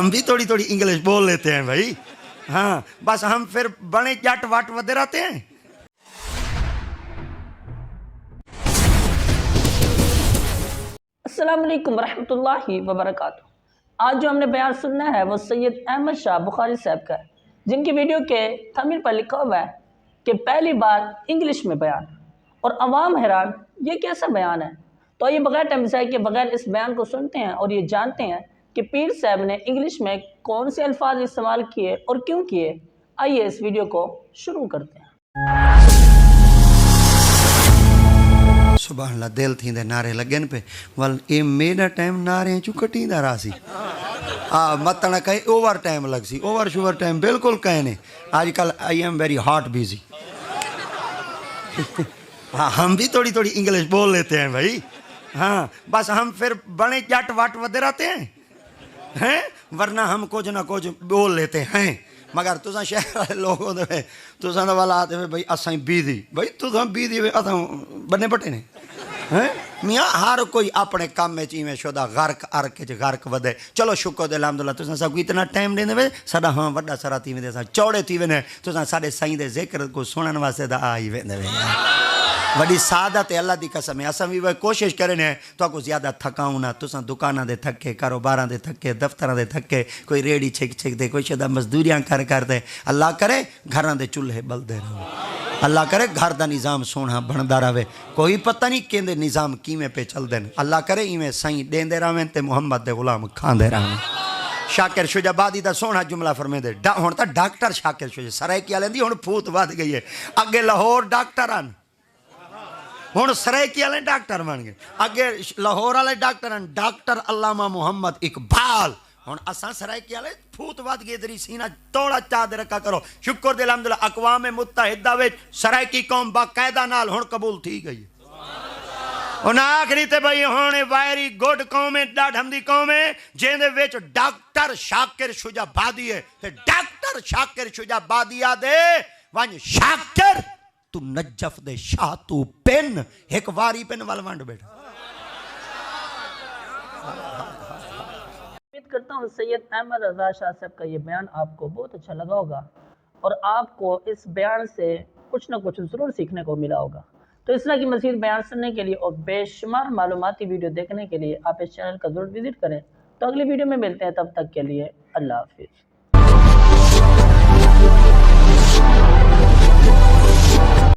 ہم بھی تھوڑی تھوڑی انگلش بول لیتے ہیں بھائی. ہاں بس ہم پھر بڑے جٹ وٹ ودے رہتے ہیں. السلام علیکم ورحمۃ اللہ وبرکاتہ. آج جو ہم نے بیان سننا ہے وہ سید احمد شاہ بخاری صاحب کا ہے، جن کی ویڈیو کے تھمبنیل پر لکھا ہوا ہے کہ پہلی بار انگلش میں بیان، اور عوام حیران یہ کیسا بیان ہے. تو یہ بغیر ٹائم ضائع کے بغیر اس بیان کو سنتے ہیں اور یہ جانتے ہیں کہ پیر صاحب نے انگلش میں کون سے الفاظ استعمال کیے اور کیوں کیے. آئیے اس ویڈیو کو شروع کرتے ہیں. سبحان اللہ دل تھی دے نعرے لگن پہ ول اے میرا ٹائم نعرے چو کٹی دا راسی متنا کہیں اوور ٹائم لگ سی اوور شوور ٹائم بالکل کہیں نہیں. آج کل I am very heart busy. ہاں ہم بھی تھوڑی تھوڑی انگلش بول لیتے ہیں بھائی. ہاں بس ہم پھر بڑے جٹ وٹ ودے رہتے ہیں ورنہ ہم کچھ نہ کچھ بول لیتے ہیں. مگر تساں شہر والے لوگ ہوتے تساں دا والا آتے بھائی اساں بیدی بھائی تساں بیدی اساں بنے بٹے نے میاں ہر کوئی اپنے کام میں چیویں شدہ غرق ارک چ غرق ودے. چلو شکر دے الحمدللہ تساں سب کو اتنا ٹائم دیندے وے ساڈا ہاں وڈا سارا تھی ویندے سا چوڑے تھی وینے تساں ساڈے سائیں دے ذکر کو سنن واسطے دا آئی ویندے وے. وڈی سعادت ہے اللہ دی قسم ہے. اساں بھی کوشش کرنے تو کو زیادہ تھکاؤں نہ. تساں دکاناں دے تھکے کاروباراں دے تھکے دفتراں دے تھکے کوئی ریڑی چھک چھک دے کوئی شدہ مزدوریاں کر دے. اللہ کرے گھراں دے چولہے بلدے رہو. اللہ کرے گھر دا نظام سونا بندا رہے. کوئی پتہ نہیں کیندے نظام کیویں پہ چل دین. اللہ کرے ایویں سائیں دیندے رہویں تے محمد دے غلام کھاندے رہویں. شاکر شجاع آبادی دا سونا جملہ فرمے دے ہن تا ڈاکٹر شاکر شجاع سرائیکی والے دی ہن پھوت ود گئی ہے. اگے لاہور ڈاکٹر آن ہن سرائیکی والے ڈاکٹر بن گئے. اگے لاہور والے ڈاکٹر ہیں ڈاکٹر علامہ محمد اقبال. ہن اساں سرائیکی والے پھوت ود گئے تیری سینہ توڑا چاہ رکھا کرو. شکر دے الحمدللہ اقوام متحدہ وچ سرائیکی قوم باقاعدہ نال ہن قبول تھی گئی. ہن آخری تے بھئی ہن ویری گڈ قوم ہے ڈاڈھم دی قوم ہے جیندے وچ ڈاکٹر شاکر شجاع آبادی ہے تے ڈاکٹر شاکر شجاع آبادی دے ون شاکر تو نجف دے شاہ تو پن ایک واری پن والوانڈ بیٹھا. امید کرتا ہوں سید احمد رضا شاہ صاحب کا یہ بیان آپ کو بہت اچھا لگا ہوگا اور آپ کو اس بیان سے کچھ نہ کچھ ضرور سیکھنے کو ملا ہوگا. تو اس طرح کی مزید بیان سننے کے لیے اور بے شمار معلوماتی ویڈیو دیکھنے کے لیے آپ اس چینل کا ضرور وزٹ کریں. تو اگلی ویڈیو میں ملتے ہیں، تب تک کے لیے اللہ حافظ.